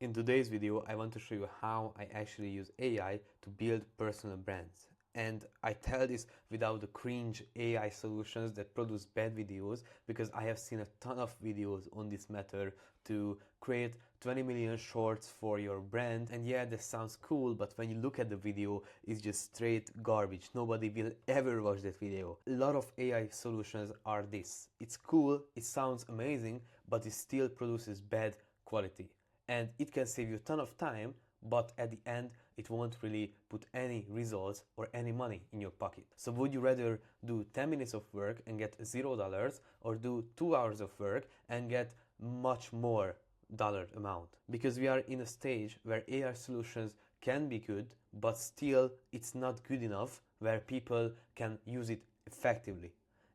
In today's video, I want to show you how I actually use AI to build personal brands. And I tell this without the cringe AI solutions that produce bad videos, because I have seen a ton of videos on this matter to create 20 million shorts for your brand. And yeah, that sounds cool, but when you look at the video, it's just straight garbage. Nobody will ever watch that video. A lot of AI solutions are this. It's cool, it sounds amazing, but it still produces bad quality. And it can save you a ton of time, but at the end it won't really put any results or any money in your pocket. So would you rather do 10 minutes of work and get $0, or do 2 hours of work and get much more dollar amount? Because we are in a stage where AI solutions can be good, but still it's not good enough where people can use it effectively.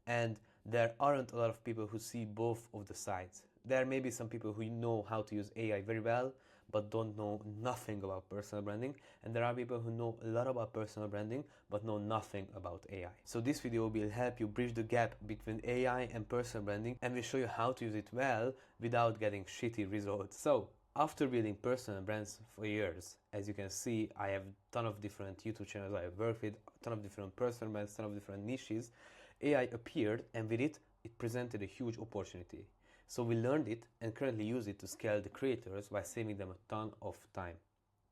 And there aren't a lot of people who see both of the sides. There may be some people who know how to use AI very well, but don't know nothing about personal branding. And there are people who know a lot about personal branding, but know nothing about AI. So this video will help you bridge the gap between AI and personal branding, and will show you how to use it well without getting shitty results. So after building personal brands for years, as you can see, I have a ton of different YouTube channels I have worked with, a ton of different personal brands, a ton of different niches. AI appeared, and with it, it presented a huge opportunity. So we learned it and currently use it to scale the creators by saving them a ton of time.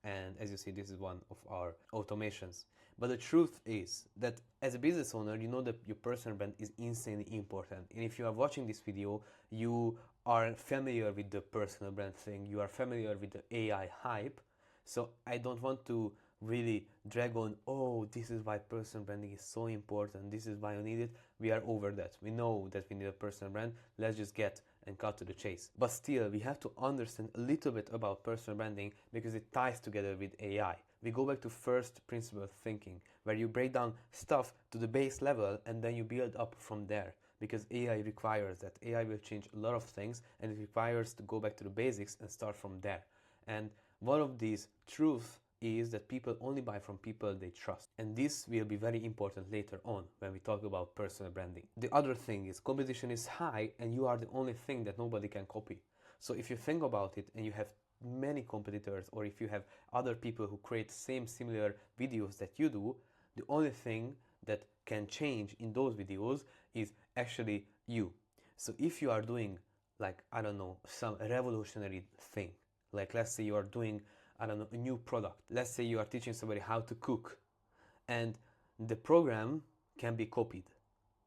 And as you see, this is one of our automations. But the truth is that as a business owner, you know that your personal brand is insanely important. And if you are watching this video, you are familiar with the personal brand thing, you are familiar with the AI hype. So I don't want to really drag on, oh, this is why personal branding is so important, this is why you need it. We are over that. We know that we need a personal brand. Let's just get and cut to the chase. But still, we have to understand a little bit about personal branding because it ties together with AI. We go back to first principle thinking, where you break down stuff to the base level and then you build up from there. Because AI requires that. AI will change a lot of things, and it requires to go back to the basics and start from there. And one of these truths is that people only buy from people they trust. And this will be very important later on when we talk about personal branding. The other thing is competition is high, and you are the only thing that nobody can copy. So if you think about it and you have many competitors, or if you have other people who create similar videos that you do, the only thing that can change in those videos is actually you. So if you are doing, like, I don't know, some revolutionary thing, like let's say you are doing, I don't know, a new product. Let's say you are teaching somebody how to cook, and the program can be copied.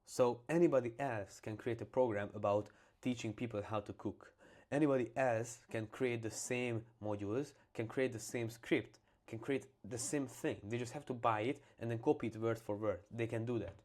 So anybody else can create a program about teaching people how to cook. Anybody else can create the same modules, can create the same script, can create the same thing. They just have to buy it and then copy it word for word. They can do that.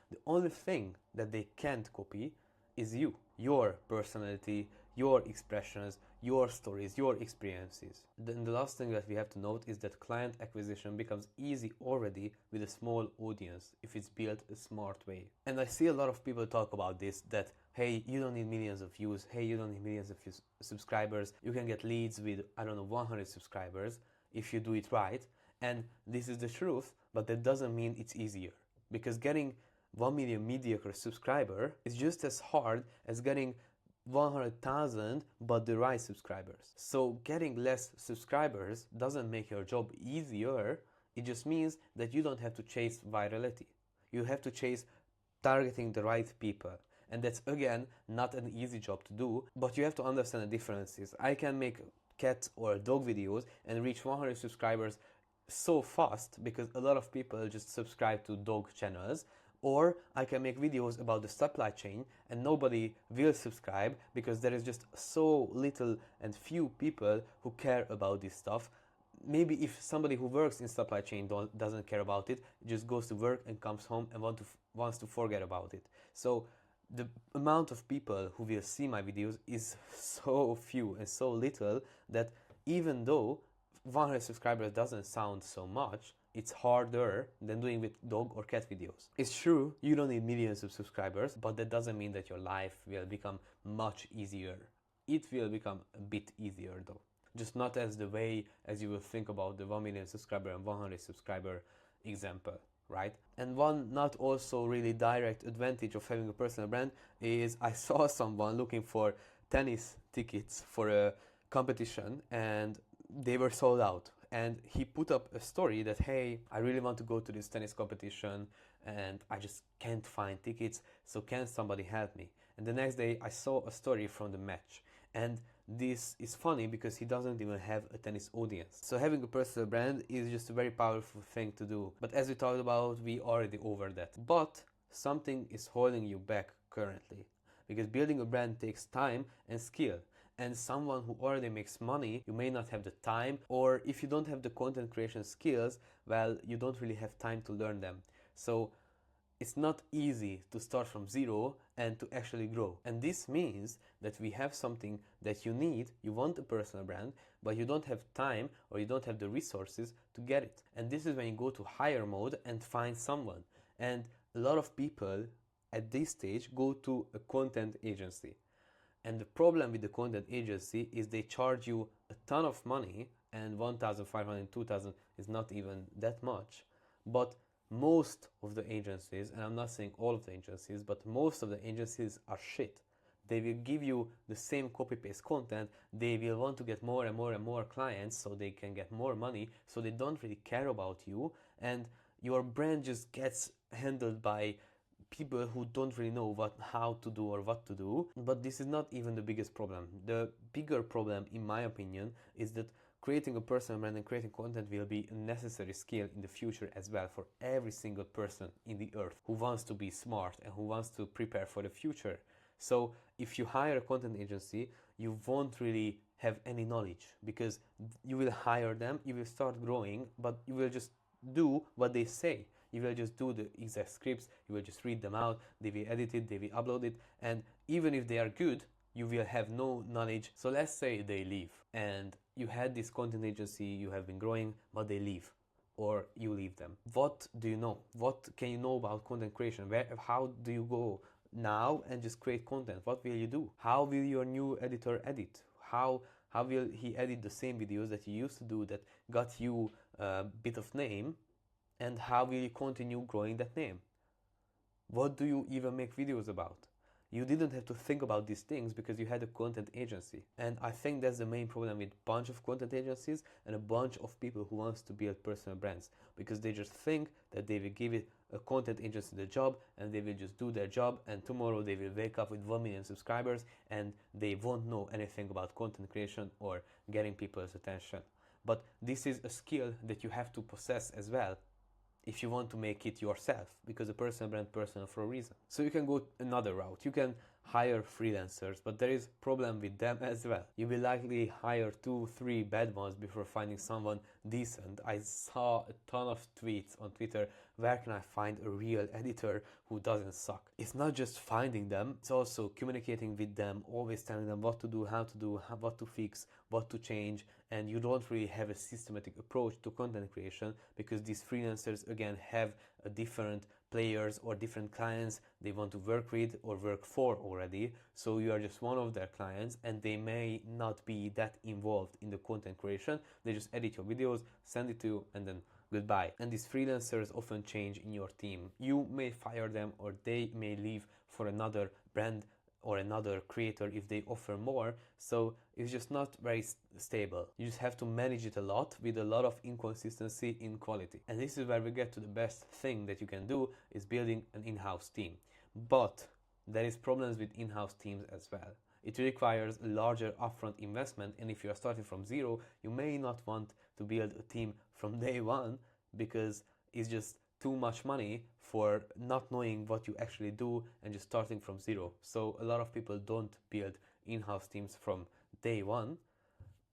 The only thing that they can't copy is you, your personality, your expressions, your stories, your experiences. Then the last thing that we have to note is that client acquisition becomes easy already with a small audience if it's built a smart way. And I see a lot of people talk about this, that hey, you don't need millions of views, hey, you don't need millions of subscribers, you can get leads with, I don't know, 100 subscribers if you do it right. And this is the truth, but that doesn't mean it's easier, because getting 1 million mediocre subscriber is just as hard as getting 100,000 but the right subscribers. So getting less subscribers doesn't make your job easier, it just means that you don't have to chase virality. You have to chase targeting the right people. And that's, again, not an easy job to do, but you have to understand the differences. I can make cat or dog videos and reach 100 subscribers so fast because a lot of people just subscribe to dog channels. Or I can make videos about the supply chain and nobody will subscribe because there is just so little and few people who care about this stuff. Maybe if somebody who works in supply chain doesn't care about it, just goes to work and comes home and wants to forget about it. So the amount of people who will see my videos is so few and so little that even though 100 subscribers doesn't sound so much, it's harder than doing with dog or cat videos. It's true, you don't need millions of subscribers, but that doesn't mean that your life will become much easier. It will become a bit easier though. Just not as the way as you will think about the 1 million subscriber and 100 subscriber example, right? And one not also really direct advantage of having a personal brand is I saw someone looking for tennis tickets for a competition, and they were sold out. And he put up a story that, hey, I really want to go to this tennis competition and I just can't find tickets, so can somebody help me? And the next day I saw a story from the match. And this is funny because he doesn't even have a tennis audience. So having a personal brand is just a very powerful thing to do. But as we talked about, we already over that. But something is holding you back currently. Because building a brand takes time and skill. And someone who already makes money, you may not have the time, or if you don't have the content creation skills, well, you don't really have time to learn them. So it's not easy to start from zero and to actually grow. And this means that we have something that you need, you want a personal brand, but you don't have time or you don't have the resources to get it. And this is when you go to hire mode and find someone. And a lot of people at this stage go to a content agency. And the problem with the content agency is they charge you a ton of money, and 1,500, 2,000 is not even that much. But most of the agencies, and I'm not saying all of the agencies, but most of the agencies are shit. They will give you the same copy-paste content. They will want to get more and more and more clients so they can get more money, so they don't really care about you, and your brand just gets handled by people who don't really know how to do or what to do. But this is not even the biggest problem. The bigger problem, in my opinion, is that creating a personal brand and creating content will be a necessary skill in the future as well for every single person in the earth who wants to be smart and who wants to prepare for the future. So if you hire a content agency, you won't really have any knowledge, because you will hire them, you will start growing, but you will just do what they say. You will just do the exact scripts, you will just read them out, they will edit it, they will upload it, and even if they are good, you will have no knowledge. So let's say they leave, and you had this content agency, you have been growing, but they leave, or you leave them. What do you know? What can you know about content creation? How do you go now and just create content? What will you do? How will your new editor edit? How will he edit the same videos that you used to do that got you a bit of name? And how will you continue growing that name? What do you even make videos about? You didn't have to think about these things because you had a content agency. And I think that's the main problem with a bunch of content agencies and a bunch of people who wants to build personal brands, because they just think that they will give it a content agency the job and they will just do their job, and tomorrow they will wake up with 1 million subscribers and they won't know anything about content creation or getting people's attention. But this is a skill that you have to possess as well if you want to make it yourself, because a personal brand personal for a reason. So you can go another route. You can hire freelancers, but there is problem with them as well. You will likely hire 2-3 bad ones before finding someone decent. I saw a ton of tweets on Twitter, where can I find a real editor who doesn't suck? It's not just finding them, it's also communicating with them, always telling them what to do, how to do, what to fix, what to change. And you don't really have a systematic approach to content creation, because these freelancers again have a different players or different clients they want to work with or work for already. So you are just one of their clients and they may not be that involved in the content creation. They just edit your videos, send it to you, and then goodbye. And these freelancers often change in your team. You may fire them or they may leave for another brand or another creator if they offer more. So it's just not very stable. You just have to manage it a lot with a lot of inconsistency in quality. And this is where we get to the best thing that you can do, is building an in-house team. But there is problems with in-house teams as well. It requires a larger upfront investment, and if you are starting from zero, you may not want to build a team from day one, because it's just too much money for not knowing what you actually do and just starting from zero. So a lot of people don't build in-house teams from day one.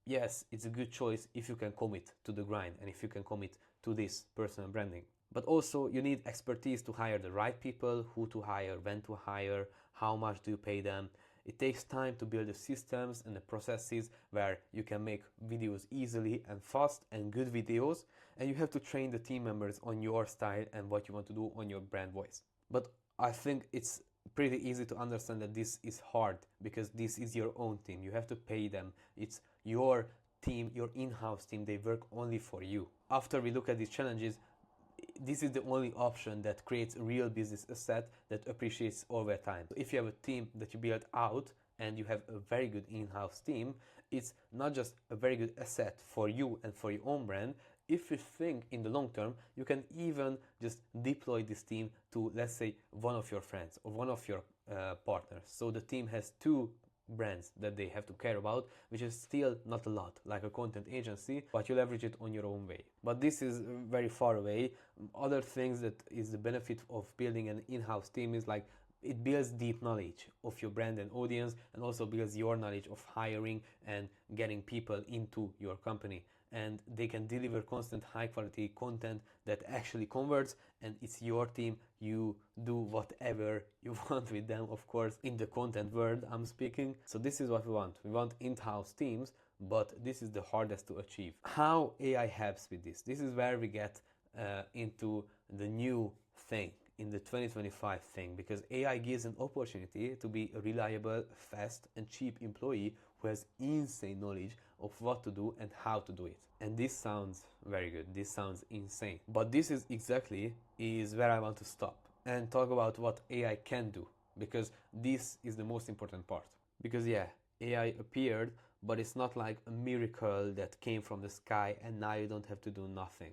Yes, it's a good choice if you can commit to the grind and if you can commit to this personal branding. But also you need expertise to hire the right people, who to hire, when to hire, how much do you pay them. It takes time to build the systems and the processes where you can make videos easily and fast and good videos, and you have to train the team members on your style and what you want to do on your brand voice. But I think it's pretty easy to understand that this is hard, because this is your own team. You have to pay them. It's your team, your in-house team. They work only for you. After we look at these challenges, this is the only option that creates a real business asset that appreciates over time. If you have a team that you build out and you have a very good in-house team, it's not just a very good asset for you and for your own brand. If you think in the long term, you can even just deploy this team to, let's say, one of your friends or one of your partners. So the team has two brands that they have to care about, which is still not a lot, like a content agency, but you leverage it on your own way. But this is very far away. Other things that is the benefit of building an in-house team is like it builds deep knowledge of your brand and audience, and also builds your knowledge of hiring and getting people into your company. And they can deliver constant high quality content that actually converts, and it's your team. You do whatever you want with them, of course, in the content world I'm speaking. So this is what we want. We want in-house teams, but this is the hardest to achieve. How AI helps with this? This is where we get into the new thing, in the 2025 thing, because AI gives an opportunity to be a reliable, fast and cheap employee who has insane knowledge of what to do and how to do it. And this sounds very good, this sounds insane. But this is exactly where I want to stop and talk about what AI can do, because this is the most important part. Because yeah, AI appeared, but it's not like a miracle that came from the sky and now you don't have to do nothing.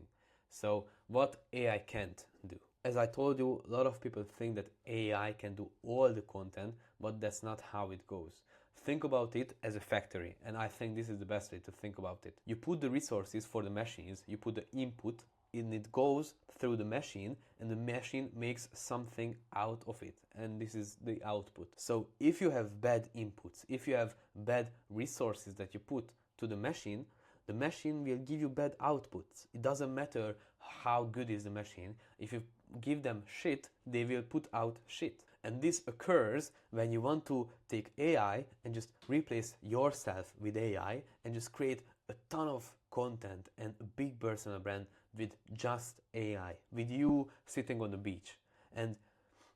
So what AI can't do? As I told you, a lot of people think that AI can do all the content, but that's not how it goes. Think about it as a factory, and I think this is the best way to think about it. You put the resources for the machines, you put the input, and it goes through the machine, and the machine makes something out of it, and this is the output. So if you have bad inputs, if you have bad resources that you put to the machine will give you bad outputs. It doesn't matter how good is the machine. If you give them shit, they will put out shit. And this occurs when you want to take AI and just replace yourself with AI and just create a ton of content and a big personal brand with just AI, with you sitting on the beach. And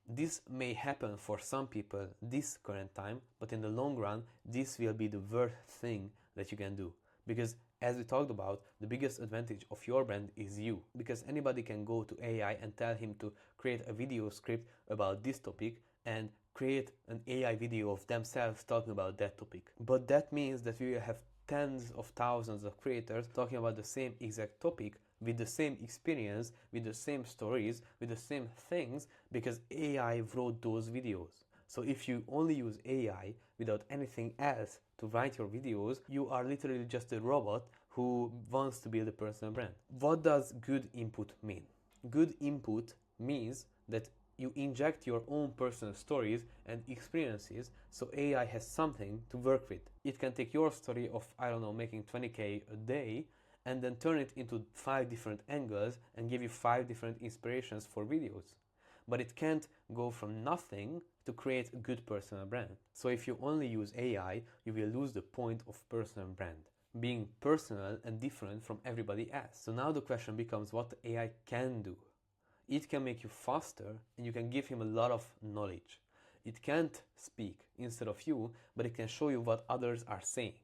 this may happen for some people this current time, but in the long run, this will be the worst thing that you can do. Because as we talked about, the biggest advantage of your brand is you. Because anybody can go to AI and tell him to create a video script about this topic and create an AI video of themselves talking about that topic. But that means that we will have tens of thousands of creators talking about the same exact topic with the same experience, with the same stories, with the same things, because AI wrote those videos. So if you only use AI without anything else to write your videos, you are literally just a robot who wants to build a personal brand. What does good input mean? Good input means that you inject your own personal stories and experiences, so AI has something to work with. It can take your story of, I don't know, making 20k a day and then turn it into 5 different angles and give you 5 different inspirations for videos. But it can't go from nothing to create a good personal brand. So if you only use AI, you will lose the point of personal brand, being personal and different from everybody else. So now the question becomes what AI can do. It can make you faster and you can give him a lot of knowledge. It can't speak instead of you, but it can show you what others are saying.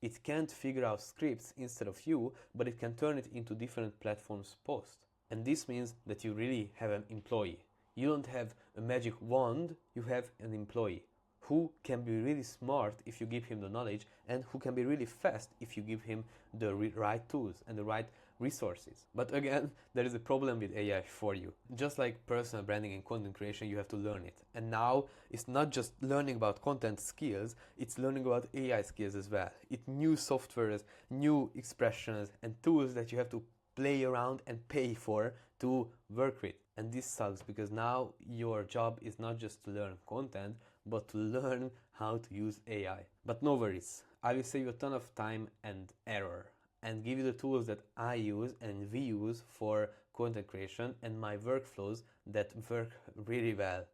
It can't figure out scripts instead of you, but it can turn it into different platforms post. And this means that you really have an employee. You don't have a magic wand, you have an employee who can be really smart if you give him the knowledge, and who can be really fast if you give him the right tools and the right resources. But again, there is a problem with AI for you. Just like personal branding and content creation, you have to learn it. And now it's not just learning about content skills, it's learning about AI skills as well. It's new softwares, new expressions and tools that you have to play around and pay for to work with. And this sucks because now your job is not just to learn content, but to learn how to use AI. But no worries, I will save you a ton of time and error and give you the tools that I use and we use for content creation and my workflows that work really well.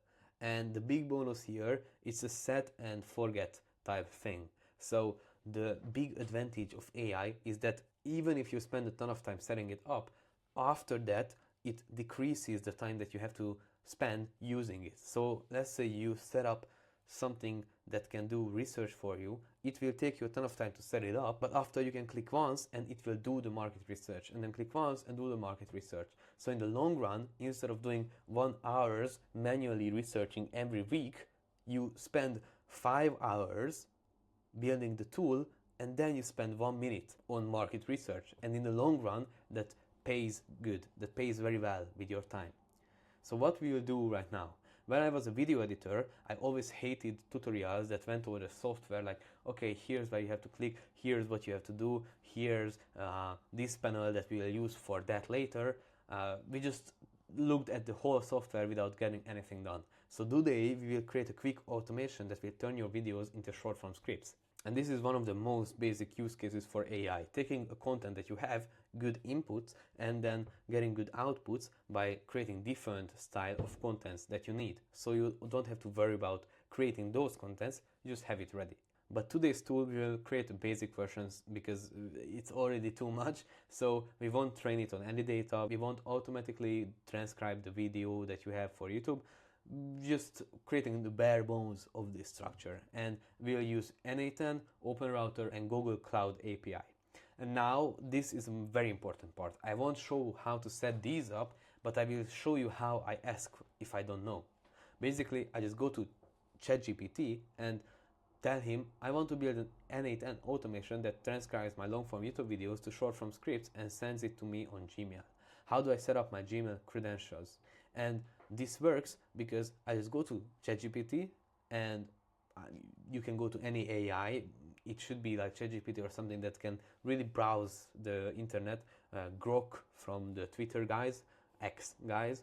And the big bonus here is a set and forget type thing. So the big advantage of AI is that even if you spend a ton of time setting it up, after that it decreases the time that you have to spend using it. So let's say you set up something that can do research for you. It will take you a ton of time to set it up, but after you can click once and it will do the market research, and then click once and do the market research. So in the long run, instead of doing 1 hour manually researching every week, you spend 5 hours building the tool, and then you spend 1 minute on market research. And in the long run, that pays good, that pays very well with your time. So what we will do right now? When I was a video editor, I always hated tutorials that went over the software, like, okay, here's where you have to click, here's what you have to do, here's this panel that we will use for that later. We just looked at the whole software without getting anything done. So today we will create a quick automation that will turn your videos into short form scripts. And this is one of the most basic use cases for AI, taking a content that you have, good inputs, and then getting good outputs by creating different style of contents that you need. So you don't have to worry about creating those contents, you just have it ready. But today's tool will create basic versions because it's already too much, so we won't train it on any data, we won't automatically transcribe the video that you have for YouTube, just creating the bare bones of this structure. And we'll use n8n, OpenRouter, and Google Cloud API. And now this is a very important part. I won't show how to set these up, but I will show you how I ask if I don't know. Basically, I just go to ChatGPT and tell him I want to build an n8n automation that transcribes my long-form YouTube videos to short-form scripts and sends it to me on Gmail. How do I set up my Gmail credentials? And this works because I just go to ChatGPT, and you can go to any AI. It should be like ChatGPT or something that can really browse the internet. Grok from the Twitter guys, X guys.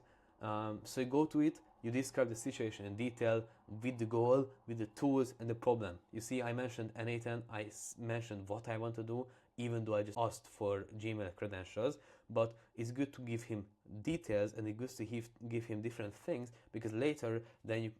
So you go to it, you describe the situation in detail with the goal, with the tools and the problem. You see, I mentioned n8n, I mentioned what I want to do, even though I just asked for Gmail credentials. But it's good to give him details, and it's good to give him different things, because later then you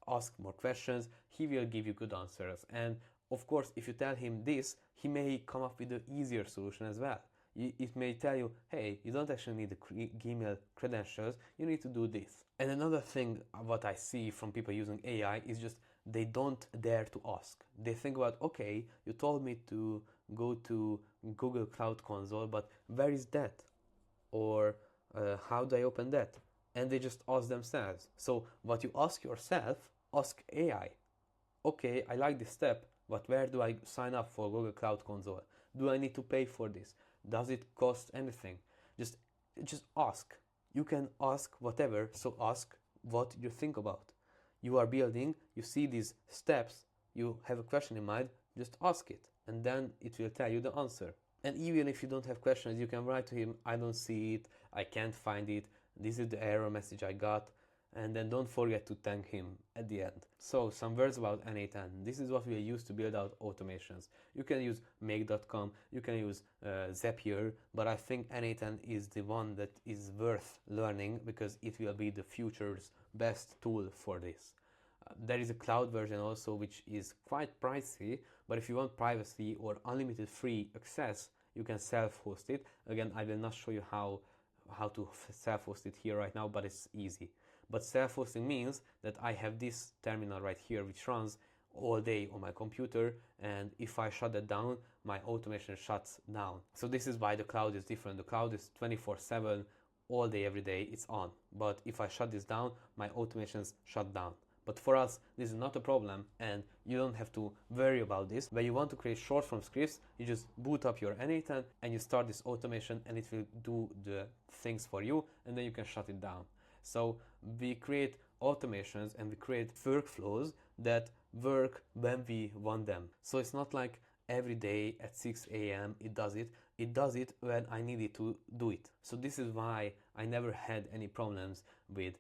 ask more questions, he will give you good answers. And of course, if you tell him this, he may come up with an easier solution as well. It may tell you, hey, you don't actually need the Gmail credentials, you need to do this. And another thing what I see from people using AI is just they don't dare to ask. They think about, okay, you told me to go to Google Cloud Console, but where is that? Or how do I open that? And they just ask themselves. So what you ask yourself, ask AI. Okay, I like this step, but where do I sign up for Google Cloud Console? Do I need to pay for this? Does it cost anything? Just ask. You can ask whatever, so ask what you think about. You are building, you see these steps, you have a question in mind, just ask it, and then it will tell you the answer. And even if you don't have questions, you can write to him, I don't see it, I can't find it, this is the error message I got, and then don't forget to thank him at the end. So some words about n8n. This is what we use to build out automations. You can use make.com, you can use Zapier, but I think n8n is the one that is worth learning because it will be the future's best tool for this. There is a cloud version also, which is quite pricey, but if you want privacy or unlimited free access, you can self-host it. Again, I will not show you how to self-host it here right now, but it's easy. But self-hosting means that I have this terminal right here which runs all day on my computer, and if I shut it down, my automation shuts down. So this is why the cloud is different. The cloud is 24/7, all day, every day, it's on. But if I shut this down, my automations shut down. But for us, this is not a problem, and you don't have to worry about this. When you want to create short form scripts, you just boot up your n8n and you start this automation, and it will do the things for you, and then you can shut it down. So we create automations and we create workflows that work when we want them. So it's not like every day at 6 a.m. it does it. It does it when I need it to do it. So this is why I never had any problems with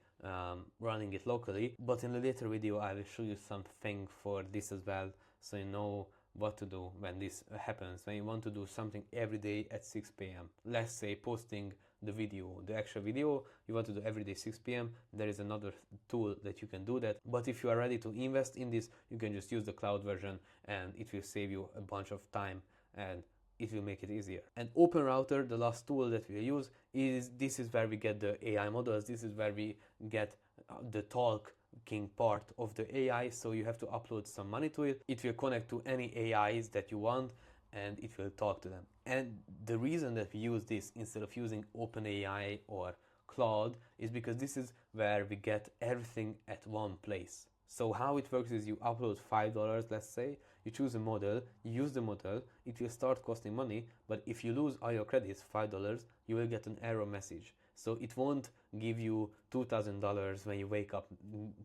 running it locally. But in a later video I will show you something for this as well, so you know what to do when this happens, when you want to do something every day at 6 p.m. Let's say posting the actual video, you want to do every day 6 p.m. There is another tool that you can do that. But if you are ready to invest in this, you can just use the cloud version, and it will save you a bunch of time and it will make it easier. And OpenRouter, the last tool that we use, this is where we get the AI models. This is where we get the talking part of the AI. So you have to upload some money to it. It will connect to any AIs that you want, and it will talk to them. And the reason that we use this instead of using OpenAI or Claude is because this is where we get everything at one place. So how it works is you upload $5, let's say, you choose a model, you use the model, it will start costing money, but if you lose all your credits, $5, you will get an error message. So it won't give you $2,000 when you wake up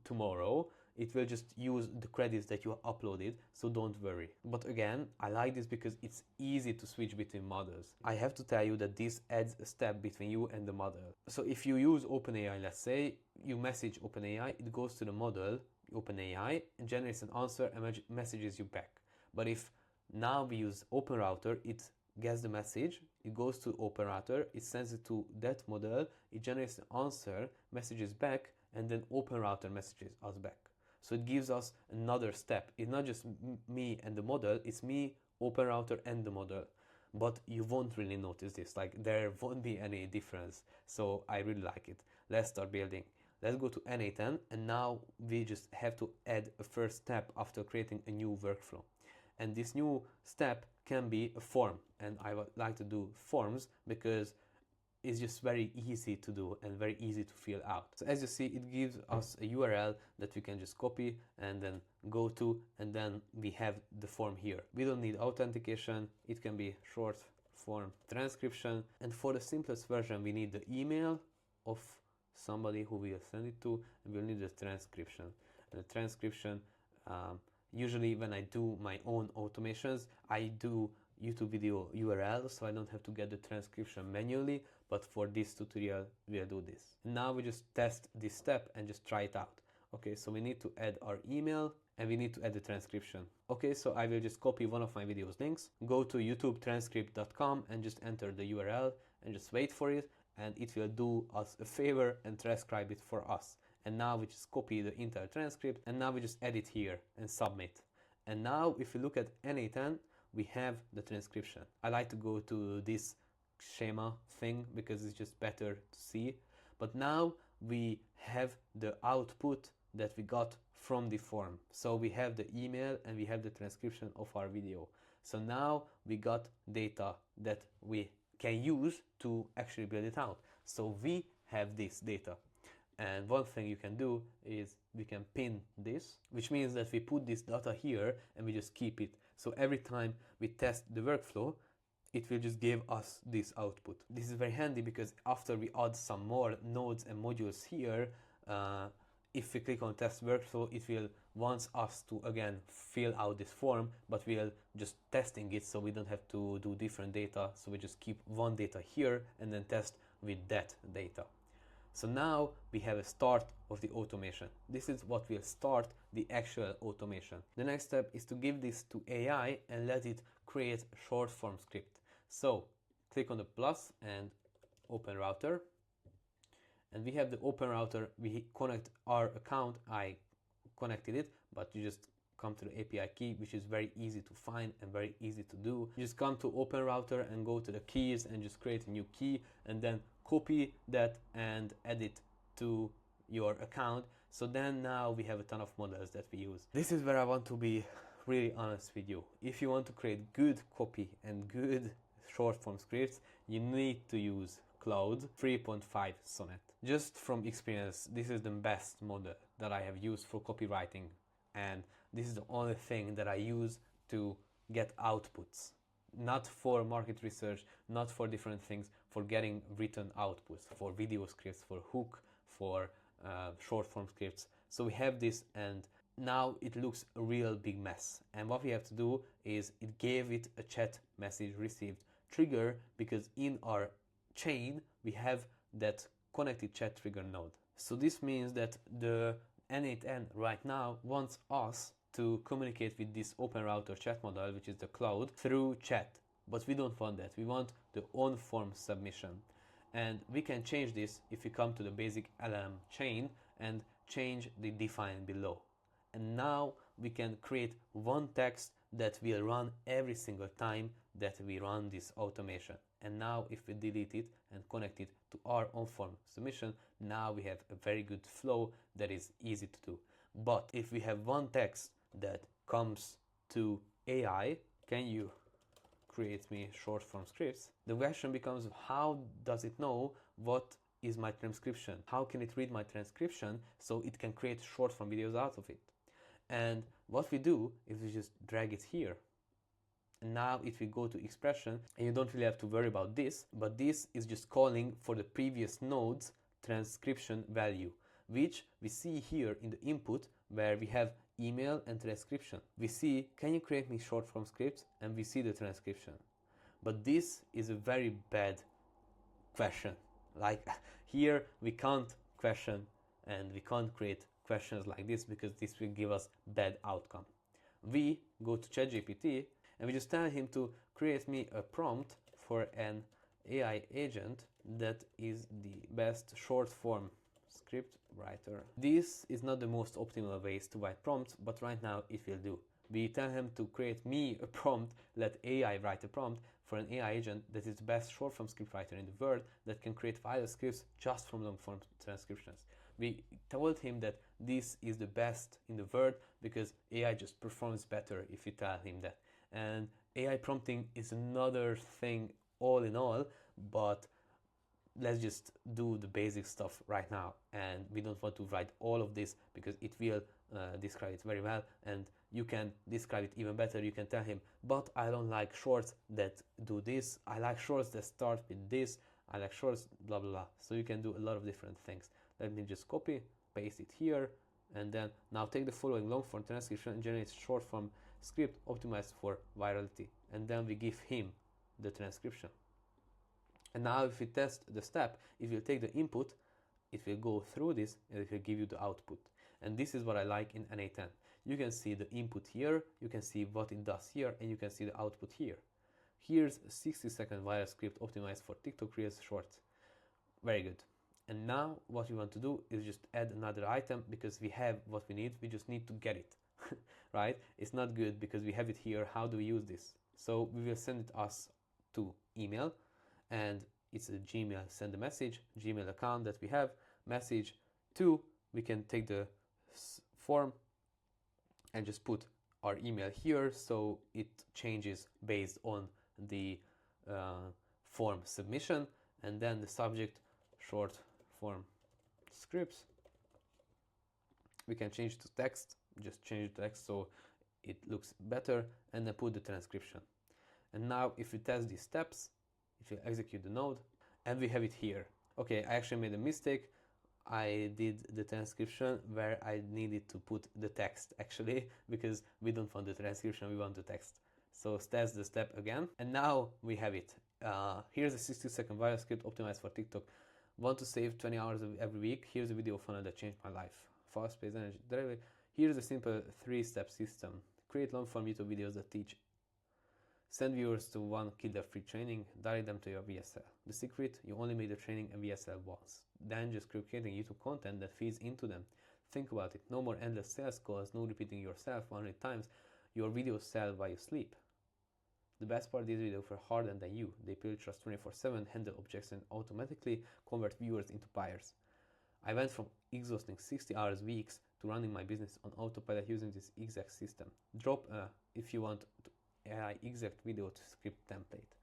tomorrow. It will just use the credits that you uploaded, so don't worry. But again, I like this because it's easy to switch between models. I have to tell you that this adds a step between you and the model. So if you use OpenAI, let's say, you message OpenAI, it goes to the model, OpenAI, and generates an answer and messages you back. But if now we use OpenRouter, it gets the message, it goes to OpenRouter, it sends it to that model, it generates the answer, messages back, and then OpenRouter messages us back. So it gives us another step. It's not just me and the model, it's me, OpenRouter, and the model. But you won't really notice this, like there won't be any difference. So I really like it. Let's start building. Let's go to N8N, and now we just have to add a first step after creating a new workflow. And this new step can be a form, and I would like to do forms because it's just very easy to do and very easy to fill out. So as you see, it gives us a URL that we can just copy and then go to, and then we have the form here. We don't need authentication, it can be short form transcription, and for the simplest version we need the email of somebody who we'll send it to, and we'll need the transcription. And the transcription, usually when I do my own automations, I do YouTube video URL, so I don't have to get the transcription manually, but for this tutorial we'll do this. Now we just test this step and just try it out. Okay, so we need to add our email and we need to add the transcription. Okay, so I will just copy one of my videos links, go to youtubetranscript.com and just enter the URL and just wait for it, and it will do us a favor and transcribe it for us. And now we just copy the entire transcript, and now we just edit here and submit. And now if you look at N8N, we have the transcription. I like to go to this schema thing because it's just better to see. But now we have the output that we got from the form. So we have the email and we have the transcription of our video. So now we got data that we can use to actually build it out. So we have this data. And one thing you can do is we can pin this, which means that we put this data here and we just keep it. So every time we test the workflow, it will just give us this output. This is very handy because after we add some more nodes and modules here, if we click on test workflow, it will want us to again fill out this form, but we'll just testing it so we don't have to do different data. So we just keep one data here and then test with that data. So now we have a start of the automation. This is what will start the actual automation. The next step is to give this to AI and let it create a short form script. So click on the plus and open router. And we have the open router. We connect our account. I connected it, but you just come to the API key, which is very easy to find and very easy to do. You just come to open router and go to the keys and just create a new key and then copy that and add it to your account. So then now we have a ton of models that we use. This is where I want to be really honest with you. If you want to create good copy and good short form scripts, you need to use Claude 3.5 Sonnet. Just from experience, this is the best model that I have used for copywriting, and this is the only thing that I use to get outputs. Not for market research, not for different things, for getting written outputs, for video scripts, for hook, for short form scripts. So we have this, and now it looks a real big mess. And what we have to do is it gave it a chat message received trigger, because in our chain we have that connected chat trigger node. So this means that the N8N right now wants us to communicate with this open router chat model, which is the cloud, through chat. But we don't want that. We want the on form submission. And we can change this if we come to the basic LM chain and change the define below. And now we can create one text that will run every single time that we run this automation. And now if we delete it and connect it to our on form submission, now we have a very good flow that is easy to do. But if we have one text that comes to AI, can you create me short form scripts? The question becomes, how does it know what is my transcription? How can it read my transcription so it can create short form videos out of it? And what we do is we just drag it here. And now if we go to expression, and you don't really have to worry about this, but this is just calling for the previous node's transcription value, which we see here in the input where we have email and transcription. We see, can you create me short form scripts? And we see the transcription. But this is a very bad question. Like here we can't question and we can't create questions like this because this will give us bad outcome. We go to ChatGPT and we just tell him to create me a prompt for an AI agent that is the best short form script writer. This is not the most optimal ways to write prompts, but right now it will do. We tell him to create me a prompt, let AI write a prompt for an AI agent that is the best short form script writer in the world that can create viral scripts just from long form transcriptions. We told him that this is the best in the world because AI just performs better if you tell him that. And AI prompting is another thing all in all, but let's just do the basic stuff right now. And we don't want to write all of this because it will describe it very well, and you can describe it even better. You can tell him, but I don't like shorts that do this, I like shorts that start with this, I like shorts blah blah blah. So you can do a lot of different things. Let me just copy, paste it here, and then now take the following long form transcription and generate short form script optimized for virality, and then we give him the transcription. And now if we test the step, it will take the input, it will go through this, and it will give you the output. And this is what I like in NA10. You can see the input here, you can see what it does here, and you can see the output here. Here's a 60-second viral script optimized for TikTok Reels Shorts. Very good. And now what we want to do is just add another item because we have what we need, we just need to get it. Right? It's not good because we have it here. How do we use this? So we will send it us to email, and it's a Gmail send a message, Gmail account that we have, message to, we can take the form and just put our email here so it changes based on the form submission, and then the subject short form scripts. We can change it to text, just change the text so it looks better, and then put the transcription. And now if we test these steps, if you execute the node, and we have it here. Okay, I actually made a mistake. I did the transcription where I needed to put the text actually, because we don't want the transcription, we want the text. So test the step again, and now we have it. Here's a 60-second viral script optimized for TikTok. Want to save 20 hours every week? Here's a video funnel that changed my life. Fast-paced energy delivery. Here's a simple 3-step system. Create long-form YouTube videos that teach. Send viewers to one killer free training, direct them to your VSL. The secret, you only make the training a VSL once. Then just keep creating YouTube content that feeds into them. Think about it, no more endless sales calls, no repeating yourself 100 times. Your videos sell while you sleep. The best part, these videos are harder than you. They build trust 24/7, handle objections, and automatically convert viewers into buyers. I went from exhausting 60 hours weeks to running my business on autopilot using this exact system. Drop a, if you want, AI exact video to script template.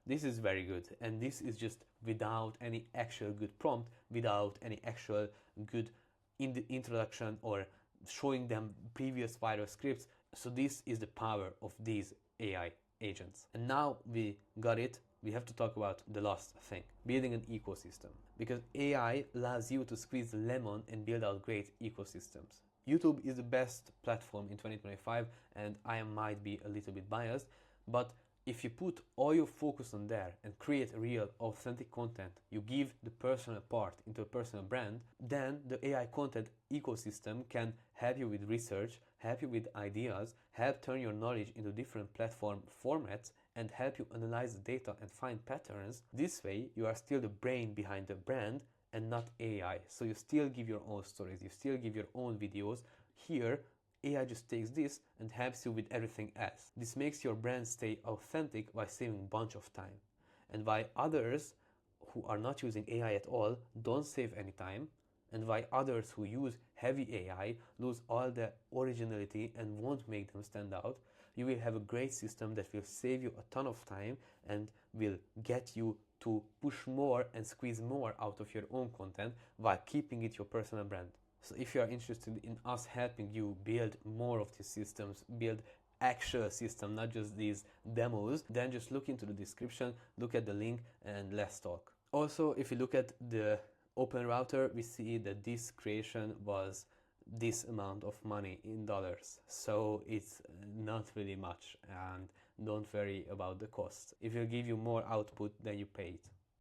This is very good, and this is just without any actual good prompt, without any actual good introduction or showing them previous viral scripts. So this is the power of these AI agents. And now we got it, we have to talk about the last thing, building an ecosystem. Because AI allows you to squeeze the lemon and build out great ecosystems. YouTube is the best platform in 2025, and I might be a little bit biased, but if you put all your focus on there and create real, authentic content, you give the personal part into a personal brand, then the AI content ecosystem can help you with research, help you with ideas, help turn your knowledge into different platform formats, and help you analyze the data and find patterns. This way, you are still the brain behind the brand and not AI. So you still give your own stories, you still give your own videos. Here, AI just takes this and helps you with everything else. This makes your brand stay authentic while saving a bunch of time. And while others who are not using AI at all don't save any time, and while others who use heavy AI lose all the originality and won't make them stand out, you will have a great system that will save you a ton of time and will get you to push more and squeeze more out of your own content while keeping it your personal brand. So if you are interested in us helping you build more of these systems, build actual system, not just these demos, then just look into the description, look at the link, and let's talk. Also, if you look at the open router, we see that this creation was this amount of money in dollars. So it's not really much, and don't worry about the cost. It will give you more output than you paid.